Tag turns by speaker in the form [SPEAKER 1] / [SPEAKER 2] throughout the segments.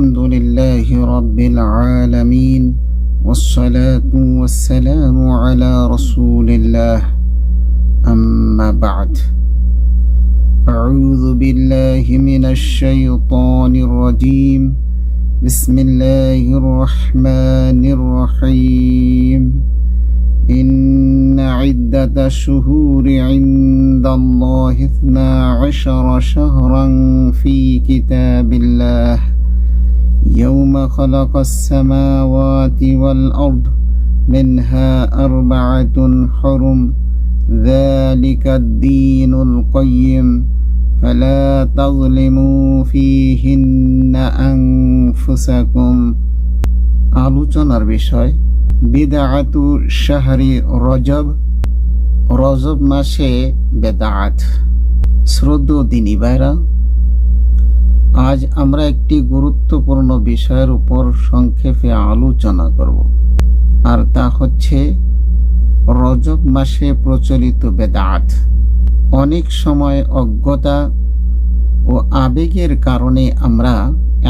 [SPEAKER 1] الحمد لله رب العالمين والصلاة والسلام على رسول الله أما بعد أعوذ بالله من الشيطان الرجيم بسم الله الرحمن الرحيم إن عدة الشهور عند الله 12 شهرا في كتاب الله يوم خلق السماوات والأرض منها 4 حرم ذلك الدين القيم فلا تظلموا فيهن أنفسكم আলোচনার বিষয় বিদআতু শাহরি রজব মাসে বেদাত। শ্রদ্ধেয় দিনী ভাইরা, আজ আমরা একটি গুরুত্বপূর্ণ বিষয়ের উপর সংক্ষেপে আলোচনা করব, আর তা হচ্ছে রজব মাসে প্রচলিত বেদাত। অনেক সময় অজ্ঞতা ও আবেগের কারণে আমরা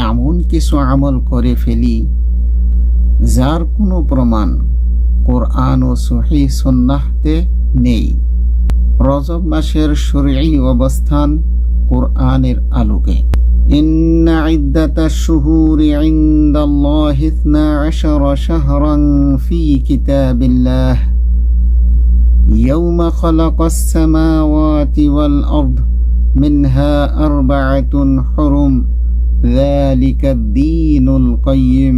[SPEAKER 1] এমন কিছু আমল করে ফেলি যার কোনো প্রমাণ কোরআন ও সহিহ সুন্নাহতে নেই। রজব মাসের শরঈ অবস্থান কোরআনের আলোকে ইন্না ইদ্দাতাশ শুহুরি ইনদাল্লাহি 12 শাহরান ফি কিতাবিল্লাহ ইয়াওমা খালাকাস সামাওয়াতি ওয়াল আরদ মিনহা 4 হুরুম যালিকাদ দীনুল কাইয়্যিম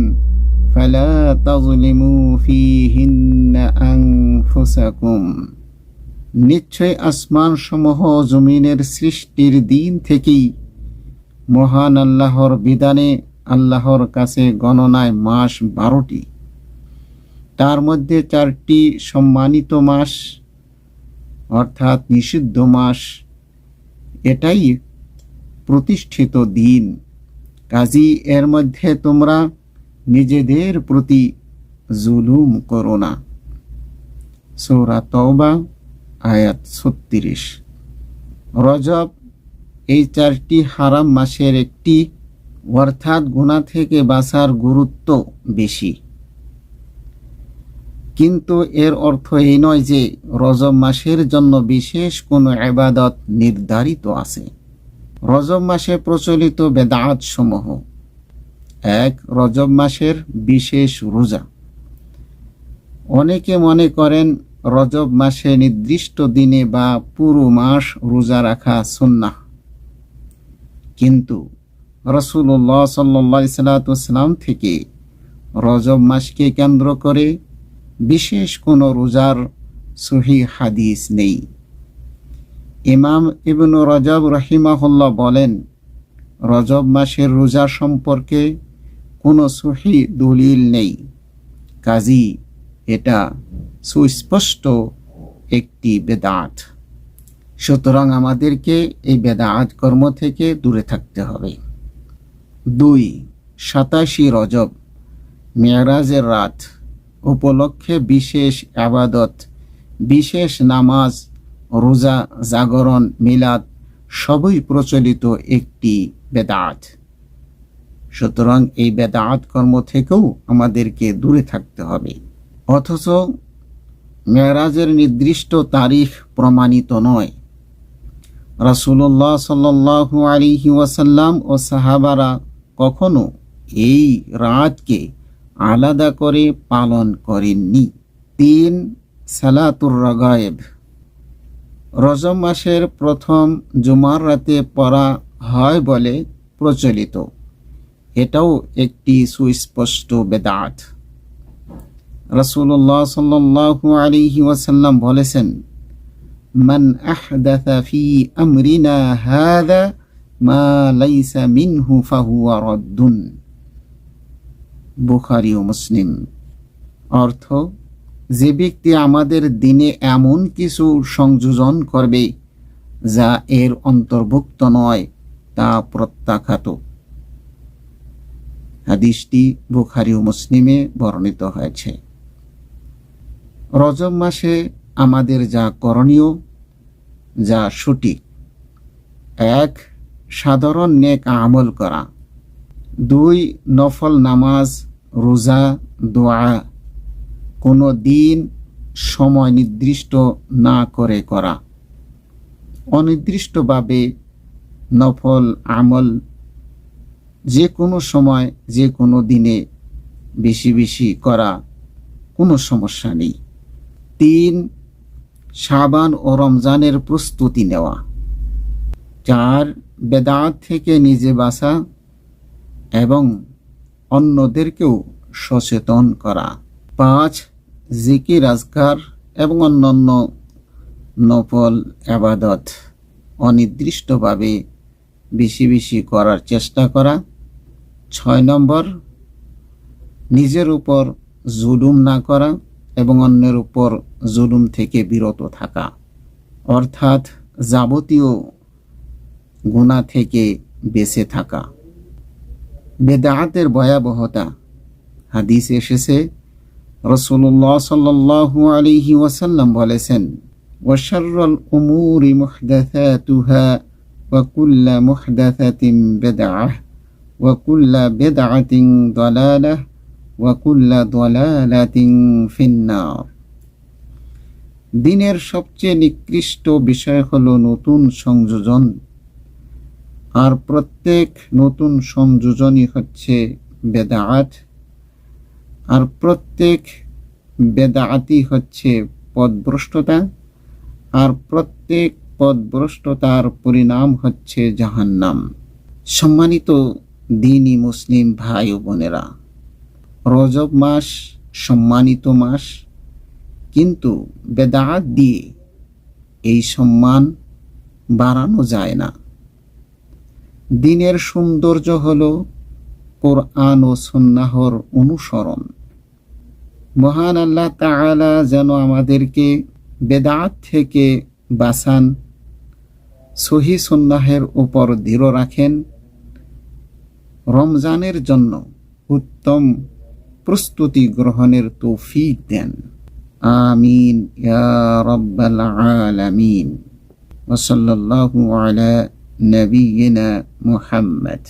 [SPEAKER 1] ফালা তাযলিমু ফীহিন্না আনফুসাকুম। নিশ্চয় আসমান সমূহ জমিনের সৃষ্টির দিন থেকেই মহান আল্লাহর বিধানে আল্লাহর কাছে গণনায় মাস 12টি, তার মধ্যে 4টি সম্মানিত মাস অর্থাৎ নিষিদ্ধ মাস। এটাই প্রতিষ্ঠিত দিন, কাজী এর মধ্যে তোমরা নিজেদের প্রতি জুলুম করো না। সূরা তাওবা আয়াত 36। রজব এই 4টি হারাম মাসের একটি, অর্থাৎ গুনাহ থেকে বাঁচার গুরুত্ব বেশি। কিন্তু এর অর্থ এই নয় যে রজব মাসের জন্য বিশেষ কোনো ইবাদত নির্ধারিত আছে। রজব মাসে প্রচলিত বেদাত সমূহ: 1. রজব মাসের বিশেষ রোজা। অনেকে মনে করেন রজব মাসে নির্দিষ্ট দিনে বা পুরো মাস রোজা রাখা সুন্নাহ, কিন্তু রাসূলুল্লাহ সাল্লাল্লাহু আলাইহি ওয়াসাল্লাম থেকে রজব মাসকে কেন্দ্র করে বিশেষ কোনো রোজার সহিহ হাদিস নেই। ইমাম ইবনু রজব রাহিমাহুল্লাহ বলেন, রজব মাসের রোজা সম্পর্কে কোনো সহিহ দলিল নেই, কাজী এটা সুস্পষ্ট একটি বেদাত। সুতরাং আমাদেরকে এই বেদাত কর্ম থেকে দূরে থাকতে হবে। 2. 27 রজব মেরাজের রাত উপলক্ষে বিশেষ ইবাদত, বিশেষ নামাজ, রোজা, জাগরণ, মিলাদ সবই প্রচলিত একটি বেদাত। সুতরাং এই বেদাত কর্ম থেকেও আমাদেরকে দূরে থাকতে হবে। অথচ মেরাজের নির্দিষ্ট তারিখ প্রমাণিত নয়। রাসূলুল্লাহ সাল্লাল্লাহু আলাইহি ওয়াসাল্লাম ও সাহাবারা কখনো এই রাতকে আলাদা করে পালন করেননি। 3. সালাতুর রাগায়েব। রজব মাসের প্রথম জুমার রাতে পড়া হয় বলে প্রচলিত। এটাও একটি সুস্পষ্ট বেদাত। রাসূলুল্লাহ সাল্লাল্লাহু আলাইহি ওয়াসাল্লাম বলেছেন, মান আহদাথা ফি আমরিনা হাযা মা লাইসা মিনহু ফাহুয়া রাদ্দুন। বুখারী ও মুসলিম। অর্থ, যে ব্যক্তি আমাদের দিনে এমন কিছু সংযোজন করবে যা এর অন্তর্ভুক্ত নয়, তা প্রত্যাখ্যাত। হাদিসটি বুখারী ও মুসলিমে বর্ণিত হয়েছে। রজব মাসে আমাদের যা করণীয়, যা সঠিক: 1. সাধারণ নেক আমল করা, 2 নফল নামাজ, রোজা, দোয়া কোনো দিন সময় নির্দিষ্ট না করে করা। অনির্দিষ্টভাবে নফল আমল যে কোনো সময় যে কোনো দিনে বেশি বেশি করা কোনো সমস্যা নেই। 3 শাবান ও রমজানের প্রস্তুতি নেওয়া। 4 বেদাত থেকে নিজে বাঁচা এবং অন্যদেরকেও সচেতন করা। 5 জিকির, আজকার এবং অন্যান্য নফল ইবাদত অনির্দিষ্টভাবে বেশি বেশি করার চেষ্টা করা। 6 নম্বর নিজের উপর জুলুম না করা এবং অন্যের উপর জুলুম থেকে বিরত থাকা, অর্থাৎ যাবতীয় গুনাহ থেকে বেঁচে থাকা। বেদাতের ভয়াবহতা। হাদিসে এসেছে রাসূলুল্লাহ সাল্লাল্লাহু আলাইহি ওয়াসাল্লাম বলেছেন, ওয়া শাররুল উমুরি মুহদাসাতুহা ওয়া কুল্লু মুহদাসাতিন বিদআহ ওয়া কুল্লু বিদআতিন দালালাহ ওয়া কুল্লু দালালাতিন ফিন্নার। দিনের সবচেয়ে নিকৃষ্ট বিষয় হলো নতুন সংযোজন, আর প্রত্যেক নতুন সংযোজনই হচ্ছে বেদাত, আর প্রত্যেক বেদাতি হচ্ছে পথভ্রষ্টতা, আর প্রত্যেক পথভ্রষ্টতার পরিণাম হচ্ছে জাহান্নাম। সম্মানিত দ্বীনি মুসলিম ভাই ও বোনেরা, রজব মাস সম্মানিত মাস, কিন্তু বেদাত দিয়ে এই সম্মান বাড়ানো যায় না। দিনের সৌন্দর্য হলো কোরআন ও সুন্নাহর অনুসরণ। মহান আল্লাহ তাআলা যেন আমাদেরকে বেদাত থেকে বাঁচান, সহিহ সুন্নাহের উপর দৃঢ় রাখেন, রমজানের জন্য উত্তম প্রস্তুতি গ্রহণের তৌফিক দেন। আমিন ইয়া রাব্বাল আলামিন। ওয়া সাল্লাল্লাহু আলা নবিয়িনা মুহাম্মদ।